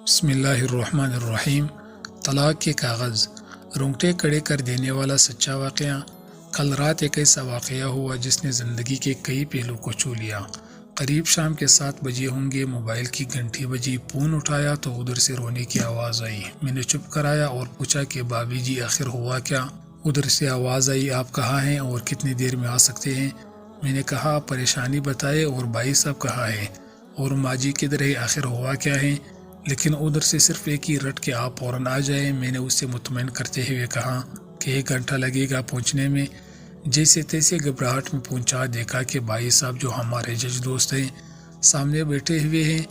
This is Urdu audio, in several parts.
بسم اللہ الرحمن الرحیم۔ طلاق کے کاغذ، رونگٹے کڑے کر دینے والا سچا واقعہ۔ کل رات ایک ایسا واقعہ ہوا جس نے زندگی کے کئی پہلو کو چھو لیا۔ قریب شام کے 7 بجے ہوں گے، موبائل کی گھنٹی بجی، فون اٹھایا تو ادھر سے رونے کی آواز آئی۔ میں نے چپ کرایا اور پوچھا کہ بابی جی آخر ہوا کیا؟ ادھر سے آواز آئی، آپ کہاں ہیں اور کتنی دیر میں آ سکتے ہیں؟ میں نے کہا پریشانی بتائے اور بھائی صاحب کہاں ہے اور ماں جی کدھر ہے، آخر ہوا کیا ہے؟ لیکن ادھر سے صرف ایک ہی رٹ کہ آپ فوراً آ جائیں۔ میں نے اسے مطمئن کرتے ہوئے کہا کہ 1 گھنٹہ لگے گا پہنچنے میں۔ جیسے تیسے گھبراہٹ میں پہنچا، دیکھا کہ بھائی صاحب جو ہمارے جج دوست ہیں سامنے بیٹھے ہوئے ہیں۔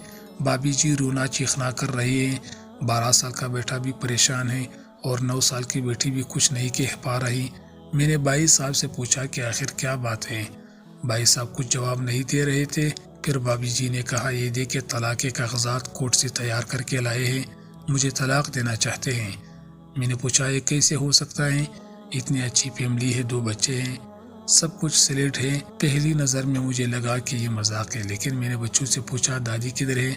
بابی جی رونا چیخنا کر رہی ہیں، 12 سال کا بیٹا بھی پریشان ہے اور 9 سال کی بیٹی بھی کچھ نہیں کہہ پا رہی۔ میں نے بھائی صاحب سے پوچھا کہ آخر کیا بات ہے؟ بھائی صاحب کچھ جواب نہیں دے رہے تھے۔ پھر بابی جی نے کہا، یہ دیکھے طلاق کے کاغذات کورٹ سے تیار کر کے لائے ہیں، مجھے طلاق دینا چاہتے ہیں۔ میں نے پوچھا یہ کیسے ہو سکتا ہے؟ اتنی اچھی فیملی ہے، 2 بچے ہیں، سب کچھ سلیٹ ہے۔ پہلی نظر میں مجھے لگا کہ یہ مذاق ہے، لیکن میں نے بچوں سے پوچھا دادی کدھر ہے؟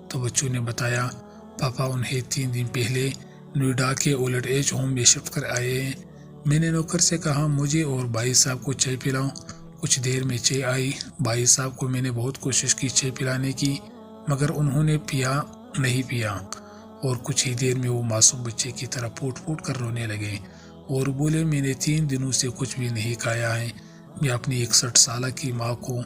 تو بچوں نے بتایا پاپا انہیں 3 دن پہلے نوئیڈا کے اولڈ ایج ہوم میں شفٹ کر آئے ہیں۔ میں نے نوکر سے کہا مجھے اور بھائی صاحب کو چائے پلاؤ۔ کچھ دیر میں چائے آئی۔ بھائی صاحب کو میں نے بہت کوشش کی چائے پلانے کی، مگر انہوں نے نہیں پیا اور کچھ ہی دیر میں وہ معصوم بچے کی طرح پھوٹ پھوٹ کر رونے لگے اور بولے میں نے 3 دنوں سے کچھ بھی نہیں کھایا ہے، میں اپنی 61 سالہ کی ماں کو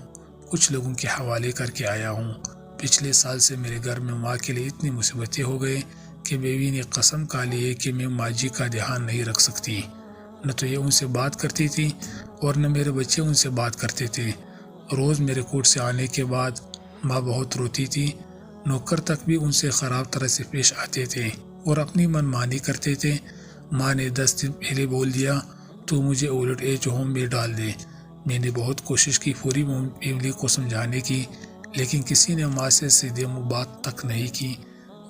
کچھ لوگوں کے حوالے کر کے آیا ہوں۔ پچھلے سال سے میرے گھر میں ماں کے لیے اتنی مصیبتیں ہو گئے کہ بیوی نے قسم کھا لی ہے کہ میں ماں جی کا دھیان نہیں رکھ سکتی۔ نہ تو یہ ان سے بات کرتی تھی اور نہ میرے بچے ان سے بات کرتے تھے۔ روز میرے کورٹ سے آنے کے بعد ماں بہت روتی تھی، نوکر تک بھی ان سے خراب طرح سے پیش آتے تھے اور اپنی من مانی کرتے تھے۔ ماں نے 10 دن پہلے بول دیا تو مجھے اولڈ ایج ہوم میں ڈال دے۔ میں نے بہت کوشش کی پوری فیملی کو سمجھانے کی، لیکن کسی نے ماں سے سیدھے منہ بات تک نہیں کی۔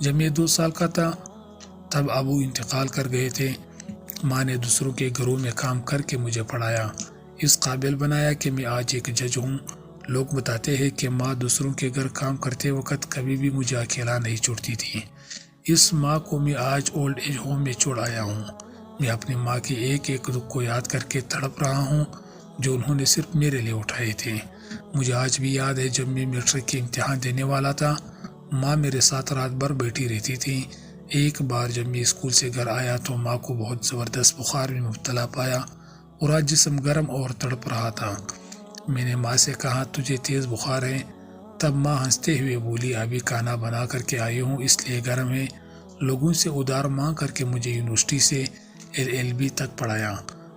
جب میں 2 سال کا تھا تب ابو انتقال کر گئے تھے۔ ماں نے دوسروں کے گھروں میں کام کر کے مجھے پڑھایا، اس قابل بنایا کہ میں آج ایک جج ہوں۔ لوگ بتاتے ہیں کہ ماں دوسروں کے گھر کام کرتے وقت کبھی بھی مجھے اکیلا نہیں چھوڑتی تھی۔ اس ماں کو میں آج اولڈ ایج ہوم میں چھوڑ آیا ہوں۔ میں اپنی ماں کے ایک ایک دکھ کو یاد کر کے تڑپ رہا ہوں جو انہوں نے صرف میرے لیے اٹھائے تھے۔ مجھے آج بھی یاد ہے جب میں میٹرک کے امتحان دینے والا تھا، ماں میرے ساتھ رات بھر بیٹھی رہتی تھی۔ ایک بار جب میں اسکول سے گھر آیا تو ماں کو بہت زبردست بخار میں مبتلا پایا اور آج جسم گرم اور تڑپ رہا تھا۔ میں نے ماں سے کہا تجھے تیز بخار ہے؟ تب ماں ہنستے ہوئے بولی ابھی کھانا بنا کر کے آئی ہوں اس لیے گرم ہے۔ لوگوں سے ادھار مانگ کر کے مجھے یونیورسٹی سے LLB تک پڑھایا،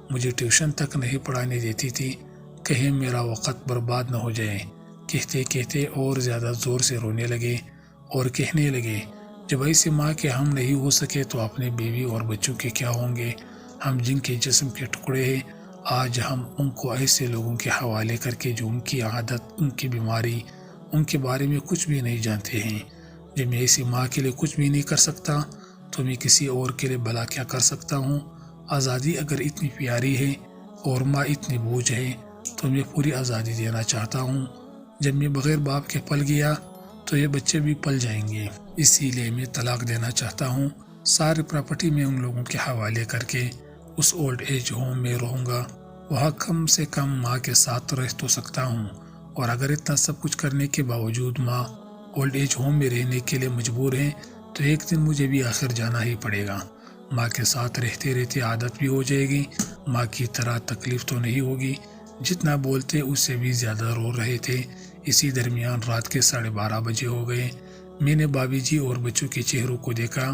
مجھے ٹیوشن تک نہیں پڑھانے دیتی تھی، کہیں میرا وقت برباد نہ ہو جائے۔ کہتے کہتے اور زیادہ زور سے رونے لگے اور کہنے لگے جب ایسی ماں کے ہم نہیں ہو سکے تو اپنے بیوی اور بچوں کے کیا ہوں گے؟ ہم جن کے جسم کے ٹکڑے ہیں، آج ہم ان کو ایسے لوگوں کے حوالے کر کے جو ان کی عادت، ان کی بیماری، ان کے بارے میں کچھ بھی نہیں جانتے ہیں۔ جب میں ایسی ماں کے لیے کچھ بھی نہیں کر سکتا تو میں کسی اور کے لیے بھلا کیا کر سکتا ہوں؟ آزادی اگر اتنی پیاری ہے اور ماں اتنی بوجھ ہے تو میں پوری آزادی دینا چاہتا ہوں۔ جب میں بغیر باپ کے پل گیا تو یہ بچے بھی پل جائیں گے، اسی لیے میں طلاق دینا چاہتا ہوں۔ ساری پراپرٹی میں ان لوگوں کے حوالے کر کے اس اولڈ ایج ہوم میں رہوں گا، وہاں کم سے کم ماں کے ساتھ رہ تو سکتا ہوں۔ اور اگر اتنا سب کچھ کرنے کے باوجود ماں اولڈ ایج ہوم میں رہنے کے لیے مجبور ہے تو ایک دن مجھے بھی آخر جانا ہی پڑے گا۔ ماں کے ساتھ رہتے رہتے عادت بھی ہو جائے گی، ماں کی طرح تکلیف تو نہیں ہوگی۔ جتنا بولتے اس سے بھی زیادہ رو رہے تھے۔ اسی درمیان رات کے 12:30 بجے ہو گئے۔ میں نے بابی جی اور بچوں کے چہروں کو دیکھا،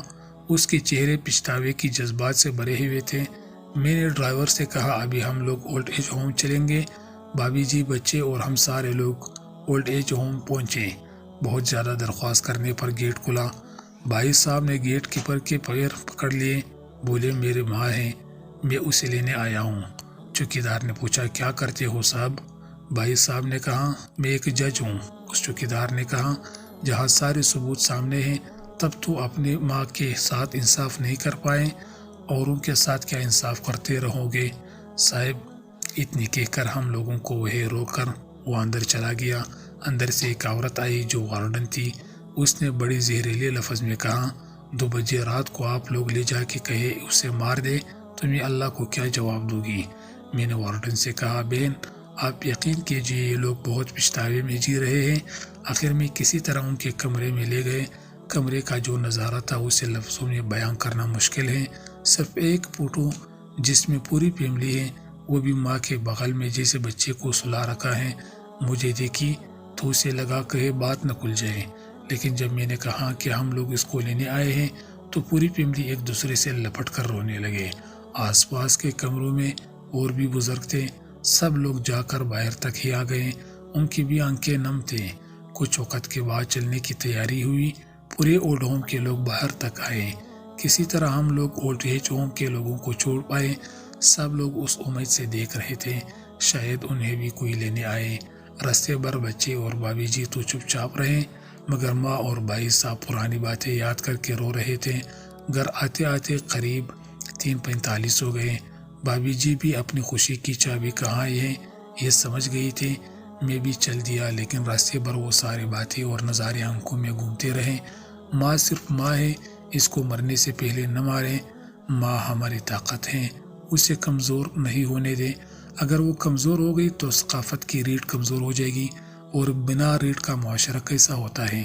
اس کے چہرے پچھتاوے کی جذبات سے بھرے ہوئے تھے۔ میں نے ڈرائیور سے کہا ابھی ہم لوگ اولڈ ایج ہوم چلیں گے۔ بابی جی، بچے اور ہم سارے لوگ اولڈ ایج ہوم پہنچے۔ بہت زیادہ درخواست کرنے پر گیٹ کھلا۔ بھائی صاحب نے گیٹ کیپر کے پیر پکڑ لیے، بولے میری ماں ہے، میں اسے لینے آیا ہوں۔ چوکیدار نے پوچھا کیا کرتے ہو صاحب؟ بھائی صاحب نے کہا میں ایک جج ہوں۔ اس چوکیدار نے کہا جہاں سارے ثبوت سامنے ہیں تب تو اپنی ماں کے ساتھ انصاف نہیں کر پائے، اوروں کے ساتھ کیا انصاف کرتے رہو گے؟ صاحب اتنی کہہ کر ہم لوگوں کو وہ روک کر وہ اندر چلا گیا۔ اندر سے ایک عورت آئی جو وارڈن تھی، اس نے بڑی زہریلے لفظ میں کہا، 2 بجے رات کو آپ لوگ لے جا کے کہے اسے مار دے، تمہیں اللہ کو کیا جواب دو گی؟ میں نے وارڈن سے کہا، بہن آپ یقین کیجئے یہ لوگ بہت پچھتاوے میں جی رہے ہیں۔ آخر میں کسی طرح ان کے کمرے میں لے گئے۔ کمرے کا جو نظارہ تھا اسے لفظوں میں بیان کرنا مشکل ہے۔ صرف ایک فوٹو جس میں پوری فیملی ہے، وہ بھی ماں کے بغل میں جیسے بچے کو سلا رکھا ہے۔ مجھے دیکھی تو اسے لگا کہیں بات نہ کھل جائے، لیکن جب میں نے کہا کہ ہم لوگ اس کو لینے آئے ہیں تو پوری فیملی ایک دوسرے سے لپٹ کر رونے لگے۔ آس پاس کے کمروں میں اور بھی بزرگ تھے، سب لوگ جا کر باہر تک ہی آ گئے۔ ان کی بھی آنکھیں نم تھیں۔ کچھ وقت کے بعد چلنے کی تیاری ہوئی۔ پورے اولڈ ہوم کے لوگ باہر تک آئے۔ کسی طرح ہم لوگ اولڈ ایج ہوم کے لوگوں کو چھوڑ پائے۔ سب لوگ اس امید سے دیکھ رہے تھے شاید انہیں بھی کوئی لینے آئے۔ راستے بھر بچے اور بھابھی جی تو چپ چاپ رہے، مگر ماں اور بھائی صاحب پرانی باتیں یاد کر کے رو رہے تھے۔ گھر آتے آتے قریب 3:45 ہو گئے۔ بھابھی جی بھی اپنی خوشی کی چابی کہاں ہے یہ سمجھ گئی تھی۔ میں بھی چل دیا، لیکن راستے بھر وہ سارے باتیں اور نظارے آنکھوں میں گھومتے رہے۔ ماں صرف ماں ہے، اس کو مرنے سے پہلے نہ مارے۔ ماں ہماری طاقت ہے، اسے کمزور نہیں ہونے دے۔ اگر وہ کمزور ہو گئی تو ثقافت کی ریڑھ کمزور ہو جائے گی، اور بنا ریڑھ کا معاشرہ کیسا ہوتا ہے؟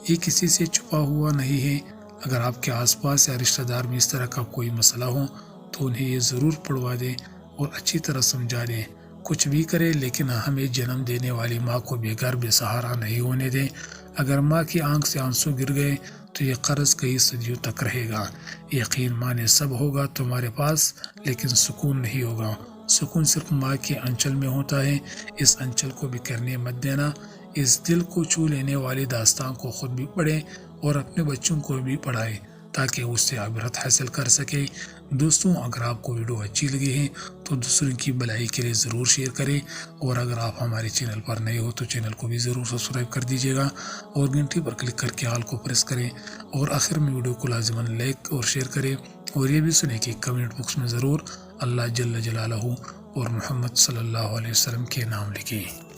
یہ کسی سے چھپا ہوا نہیں ہے۔ اگر آپ کے آس پاس یا رشتہ دار میں اس طرح کا کوئی مسئلہ ہو تو انہیں یہ ضرور پڑھوا دیں اور اچھی طرح سمجھا دیں۔ کچھ بھی کرے لیکن ہمیں جنم دینے والی ماں کو بے گھر بے سہارا نہیں ہونے دیں۔ اگر ماں کی آنکھ سے آنسو گر گئے تو یہ قرض کئی صدیوں تک رہے گا۔ یقین مانے سب ہوگا تمہارے پاس، لیکن سکون نہیں ہوگا۔ سکون صرف ماں کے انچل میں ہوتا ہے۔ اس انچل کو بکھرنے مت دینا۔ اس دل کو چھو لینے والی داستان کو خود بھی پڑھیں اور اپنے بچوں کو بھی پڑھائیں تاکہ اس سے عبرت حاصل کر سکے۔ دوستوں، اگر آپ کو ویڈیو اچھی لگی ہے تو دوسروں کی بھلائی کے لیے ضرور شیئر کریں، اور اگر آپ ہمارے چینل پر نئے ہو تو چینل کو بھی ضرور سبسکرائب کر دیجیے گا اور گھنٹی پر کلک کر کے آل کو پریس کریں، اور آخر میں ویڈیو کو لازماً لائک اور شیئر کریں، اور یہ بھی سنیں کہ کمنٹ باکس میں ضرور اللہ جل جلالہ اور محمد صلی اللہ علیہ وسلم کے نام لکھیں۔